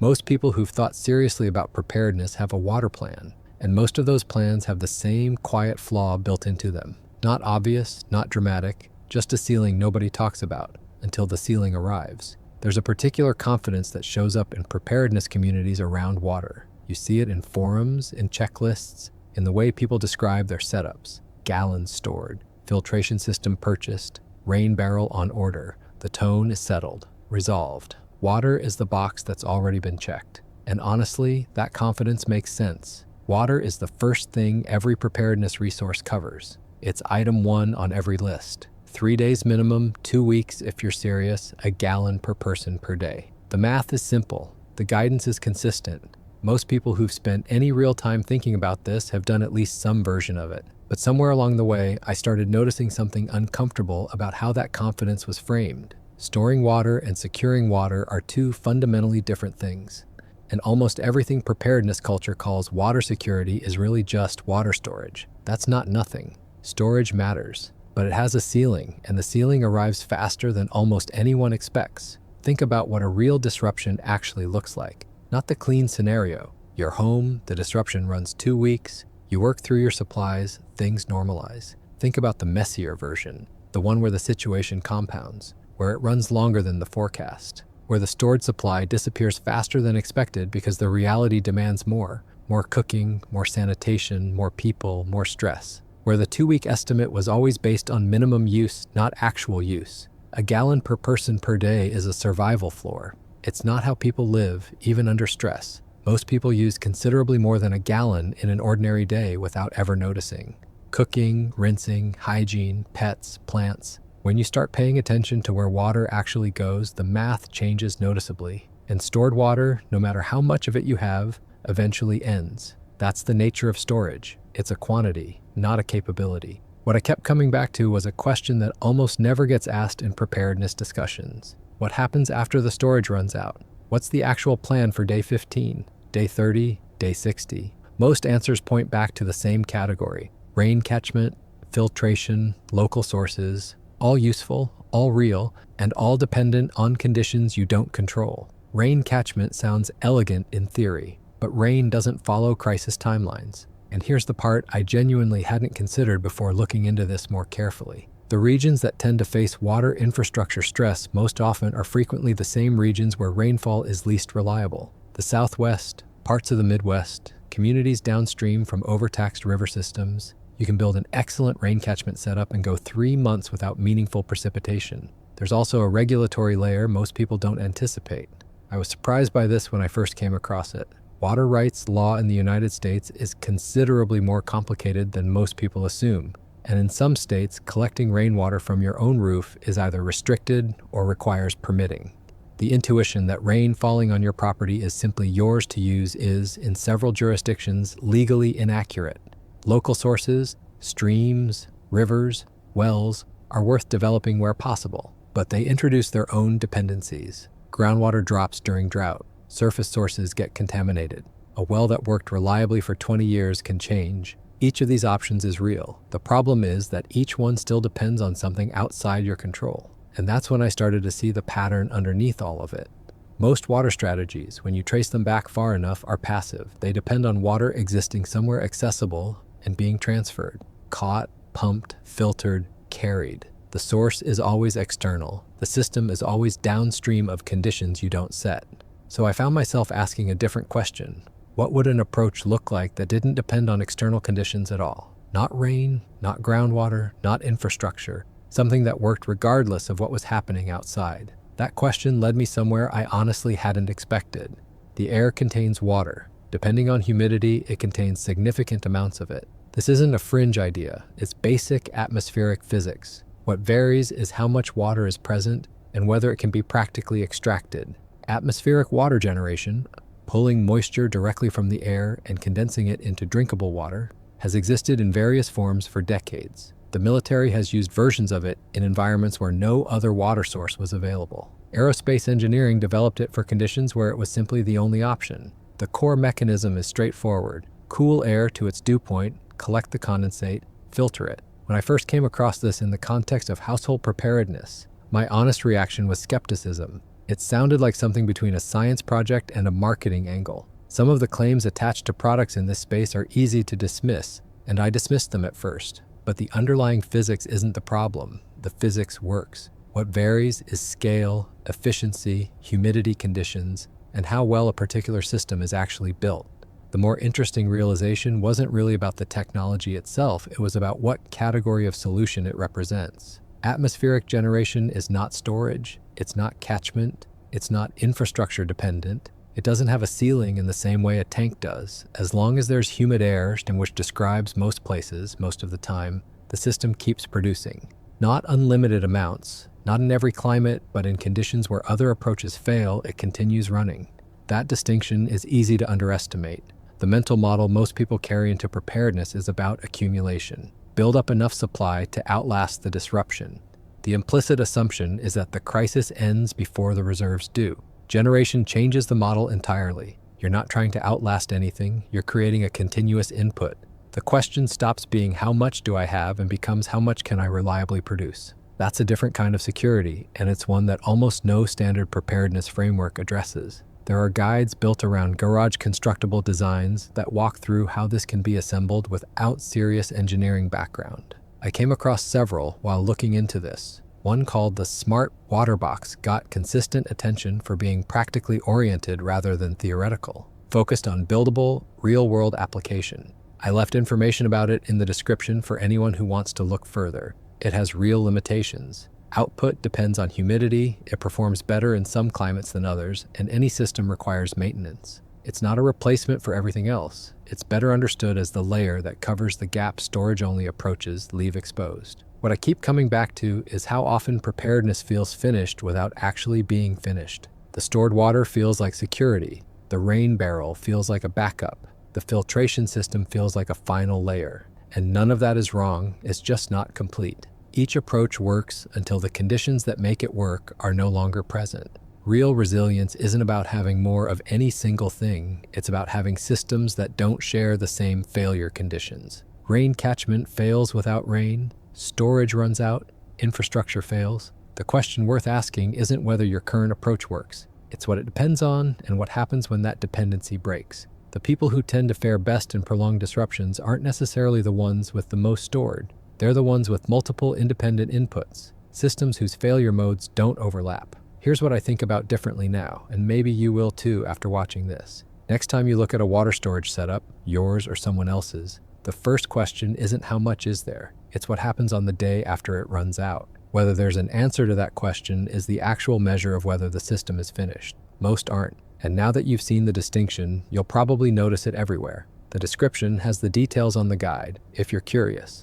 Most people who've thought seriously about preparedness have a water plan, and most of those plans have the same quiet flaw built into them. Not obvious, not dramatic, just a ceiling nobody talks about until the ceiling arrives. There's a particular confidence that shows up in preparedness communities around water. You see it in forums, in checklists, in the way people describe their setups. Gallons stored, filtration system purchased, rain barrel on order. The tone is settled, resolved. Water is the box that's already been checked. And honestly, that confidence makes sense. Water is the first thing every preparedness resource covers. It's item 1 on every list. 3 days minimum, 2 weeks if you're serious, a gallon per person per day. The math is simple. The guidance is consistent. Most people who've spent any real time thinking about this have done at least some version of it. But somewhere along the way, I started noticing something uncomfortable about how that confidence was framed. Storing water and securing water are two fundamentally different things. And almost everything preparedness culture calls water security is really just water storage. That's not nothing. Storage matters, but it has a ceiling, and the ceiling arrives faster than almost anyone expects. Think about what a real disruption actually looks like. Not the clean scenario. You're home, the disruption runs 2 weeks, you work through your supplies, things normalize. Think about the messier version, the one where the situation compounds, where it runs longer than the forecast, where the stored supply disappears faster than expected because the reality demands more cooking, more sanitation, more people, more stress, where the 2-week estimate was always based on minimum use, not actual use. A gallon per person per day is a survival floor. It's not how people live, even under stress. Most people use considerably more than a gallon in an ordinary day without ever noticing. Cooking, rinsing, hygiene, pets, plants. When you start paying attention to where water actually goes, the math changes noticeably. And stored water, no matter how much of it you have, eventually ends. That's the nature of storage. It's a quantity, not a capability. What I kept coming back to was a question that almost never gets asked in preparedness discussions. What happens after the storage runs out? What's the actual plan for day 15, day 30, day 60? Most answers point back to the same category. Rain catchment, filtration, local sources, all useful, all real, and all dependent on conditions you don't control. Rain catchment sounds elegant in theory, but rain doesn't follow crisis timelines. And here's the part I genuinely hadn't considered before looking into this more carefully. The regions that tend to face water infrastructure stress most often are frequently the same regions where rainfall is least reliable. The Southwest, parts of the Midwest, communities downstream from overtaxed river systems. You can build an excellent rain catchment setup and go 3 months without meaningful precipitation. There's also a regulatory layer most people don't anticipate. I was surprised by this when I first came across it. Water rights law in the United States is considerably more complicated than most people assume. And in some states, collecting rainwater from your own roof is either restricted or requires permitting. The intuition that rain falling on your property is simply yours to use is, in several jurisdictions, legally inaccurate. Local sources, streams, rivers, wells, are worth developing where possible, but they introduce their own dependencies. Groundwater drops during drought. Surface sources get contaminated. A well that worked reliably for 20 years can change. Each of these options is real. The problem is that each one still depends on something outside your control. And that's when I started to see the pattern underneath all of it. Most water strategies, when you trace them back far enough, are passive. They depend on water existing somewhere accessible and being transferred. Caught, pumped, filtered, carried. The source is always external. The system is always downstream of conditions you don't set. So I found myself asking a different question. What would an approach look like that didn't depend on external conditions at all? Not rain, not groundwater, not infrastructure. Something that worked regardless of what was happening outside. That question led me somewhere I honestly hadn't expected. The air contains water. Depending on humidity, it contains significant amounts of it. This isn't a fringe idea. It's basic atmospheric physics. What varies is how much water is present and whether it can be practically extracted. Atmospheric water generation, pulling moisture directly from the air and condensing it into drinkable water, has existed in various forms for decades. The military has used versions of it in environments where no other water source was available. Aerospace engineering developed it for conditions where it was simply the only option. The core mechanism is straightforward. Cool air to its dew point, collect the condensate, filter it. When I first came across this in the context of household preparedness, my honest reaction was skepticism. It sounded like something between a science project and a marketing angle. Some of the claims attached to products in this space are easy to dismiss, and I dismissed them at first. But the underlying physics isn't the problem. The physics works. What varies is scale, efficiency, humidity conditions, and how well a particular system is actually built. The more interesting realization wasn't really about the technology itself, it was about what category of solution it represents. Atmospheric generation is not storage, it's not catchment, it's not infrastructure dependent. It doesn't have a ceiling in the same way a tank does. As long as there's humid air, which describes most places, most of the time, the system keeps producing. Not unlimited amounts, not in every climate, but in conditions where other approaches fail, it continues running. That distinction is easy to underestimate. The mental model most people carry into preparedness is about accumulation. Build up enough supply to outlast the disruption. The implicit assumption is that the crisis ends before the reserves do. Generation changes the model entirely. You're not trying to outlast anything, you're creating a continuous input. The question stops being how much do I have and becomes how much can I reliably produce. That's a different kind of security, and it's one that almost no standard preparedness framework addresses. There are guides built around garage constructible designs that walk through how this can be assembled without serious engineering background. I came across several while looking into this. One called the Smart Water Box got consistent attention for being practically oriented rather than theoretical, focused on buildable, real-world application. I left information about it in the description for anyone who wants to look further. It has real limitations. Output depends on humidity, it performs better in some climates than others, and any system requires maintenance. It's not a replacement for everything else. It's better understood as the layer that covers the gap storage-only approaches leave exposed. What I keep coming back to is how often preparedness feels finished without actually being finished. The stored water feels like security. The rain barrel feels like a backup. The filtration system feels like a final layer. And none of that is wrong, it's just not complete. Each approach works until the conditions that make it work are no longer present. Real resilience isn't about having more of any single thing, it's about having systems that don't share the same failure conditions. Rain catchment fails without rain, storage runs out, infrastructure fails. The question worth asking isn't whether your current approach works. It's what it depends on and what happens when that dependency breaks. The people who tend to fare best in prolonged disruptions aren't necessarily the ones with the most stored. They're the ones with multiple independent inputs, systems whose failure modes don't overlap. Here's what I think about differently now, and maybe you will too after watching this. Next time you look at a water storage setup, yours or someone else's, the first question isn't how much is there, it's what happens on the day after it runs out. Whether there's an answer to that question is the actual measure of whether the system is finished. Most aren't. And now that you've seen the distinction, you'll probably notice it everywhere. The description has the details on the guide, if you're curious.